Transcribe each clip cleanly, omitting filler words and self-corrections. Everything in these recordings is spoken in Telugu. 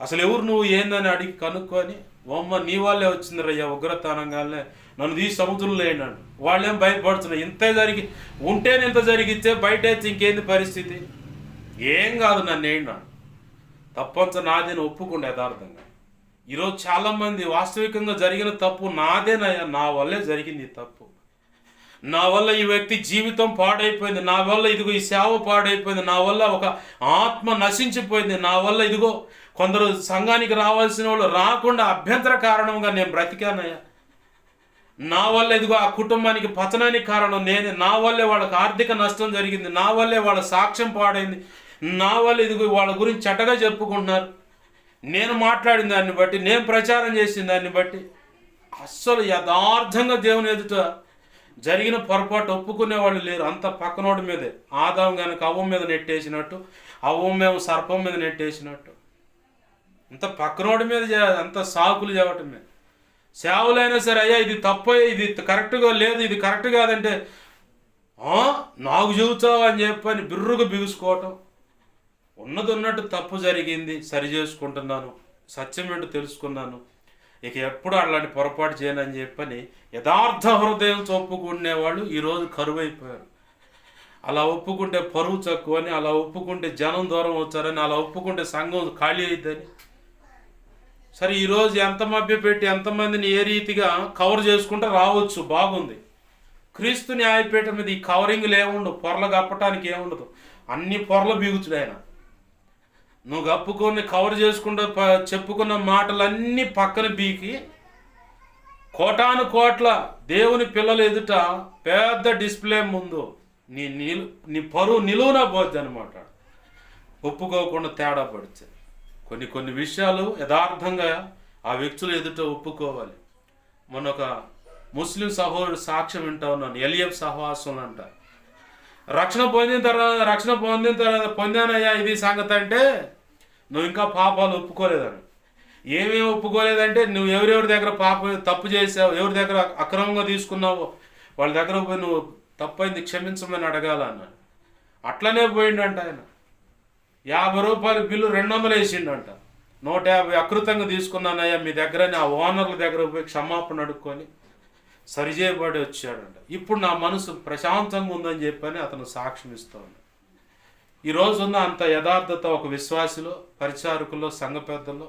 అసలు ఎవరు నువ్వు ఏందని అడిగి కనుక్కొని, ఓమ్మ నీ వాళ్ళే వచ్చిందిరయ్యా ఉగ్రతనంగానే నన్ను తీసి సముద్రంలో వేయన్నాడు. వాళ్ళేం భయపడుతున్నారు, ఇంతే జరిగి ఉంటేనే ఇంత జరిగితే బయట అయితే ఇంకేంది పరిస్థితి, ఏం కాదు నన్ను వేయన్నాడు. తప్పంత నాదేని ఒప్పుకుండే యథార్థంగా. ఈరోజు చాలామంది వాస్తవికంగా జరిగిన తప్పు నాదేనయ్యా, నా వల్లే జరిగింది ఈ తప్పు, నా వల్ల ఈ వ్యక్తి జీవితం పాడైపోయింది, నా వల్ల ఇదిగో ఈ సేవ పాడైపోయింది, నా వల్ల ఒక ఆత్మ నశించిపోయింది, నా వల్ల ఇదిగో కొందరు సంఘానికి రావాల్సిన వాళ్ళు రాకుండా అభ్యంతర కారణంగా నేను బ్రతికానయ్యా, నా వల్ల ఇదిగో ఆ కుటుంబానికి పతనానికి కారణం నేనే, నా వల్లే వాళ్ళకి ఆర్థిక నష్టం జరిగింది, నా వల్లే వాళ్ళ సాక్ష్యం పాడైంది, నా వల్ల ఇదిగో వాళ్ళ గురించి చెడ్డగా చెప్పుకుంటున్నారు, నేను మాట్లాడిన దాన్ని బట్టి, నేను ప్రచారం చేసిన దాన్ని బట్టి. అస్సలు యథార్థంగా దేవుని ఎదుట జరిగిన పొరపాటు ఒప్పుకునే వాళ్ళు లేరు. అంత పక్కనోడి మీదే. ఆదాం కనుక అవ్వం మీద నెట్టేసినట్టు, అవ్వం మేము సర్పం మీద నెట్టేసినట్టు, అంత పక్కనోడి మీద అంత సాకులు చెప్పటమే. సేవలైనా సరే, అయ్యా ఇది తప్పు, ఇది కరెక్ట్గా లేదు, ఇది కరెక్ట్ కాదంటే నాకు చెబుతావు అని చెప్పని బిర్రుగా బిగుసుకోవటం. ఉన్నది ఉన్నట్టు తప్పు జరిగింది, సరి చేసుకుంటున్నాను, సత్యం ఏంటో తెలుసుకున్నాను, ఇక ఎప్పుడు అలాంటి పొరపాటు చేయనని చెప్పని యథార్థ హృదయం ఒప్పుకునేవాళ్ళు ఈరోజు కరువైపోయారు. అలా ఒప్పుకుంటే పరువు తక్కువని, అలా ఒప్పుకుంటే జనం దూరం వచ్చారని, అలా ఒప్పుకుంటే సంఘం ఖాళీ అయిద్దని. సరే, ఈరోజు ఎంత మభ్యపెట్టి ఎంతమందిని ఏ రీతిగా కవర్ చేసుకుంటే రావచ్చు, బాగుంది. క్రీస్తు న్యాయపీఠం మీద ఈ కవరింగ్లు ఏముండవు, పొరలు కప్పటానికి ఏముండదు, అన్ని పొరలు బిగుతుడు ఆయన. నువ్వు కప్పుకొని కవర్ చేసుకుంటూ చెప్పుకున్న మాటలన్నీ పక్కన బీకి కోటాను కోట్ల దేవుని పిల్లలు ఎదుట పెద్ద డిస్ప్లే ముందు నీ పరువు నిలువునా పోద్ది అనమాట. ఒప్పుకోకుండా తేడా పడితే కొన్ని విషయాలు యథార్థంగా ఆ వ్యక్తులు ఎదుట ఒప్పుకోవాలి. మొన్న ఒక ముస్లిం సహోదరుడు సాక్ష్యం వింటా ఉన్నాను, ఎలియబ్ సహవాసం అంట. రక్షణ పొందిన తర్వాత పొందానయ్యా ఇది సంగతి అంటే, నువ్వు ఇంకా పాపాలు ఒప్పుకోలేదని. ఏమేమి ఒప్పుకోలేదంటే, నువ్వు ఎవరెవరి దగ్గర తప్పు చేసావు, ఎవరి దగ్గర అక్రమంగా తీసుకున్నావో వాళ్ళ దగ్గర పోయి నువ్వు తప్పైంది క్షమించమని అడగాలన్నాడు. అట్లనే పోయిండంట ఆయన. 50 రూపాయల బిల్లు 200 వేసిండంట. 150 అకృతంగా తీసుకున్నానయ్యా మీ దగ్గర ఆ ఓనర్ల దగ్గర పోయి క్షమాపణ అడుక్కొని సరిచేయబడి వచ్చాడంట. ఇప్పుడు నా మనసు ప్రశాంతంగా ఉందని చెప్పని అతను సాక్ష్యం ఇస్తూ ఉన్నాడు. ఈరోజు ఉన్న అంత యథార్థత ఒక విశ్వాసిలో, పరిచారకుల్లో, సంఘ పెద్దల్లో,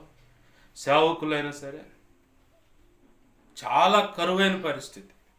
సేవకులైనా సరే చాలా కరువైన పరిస్థితి.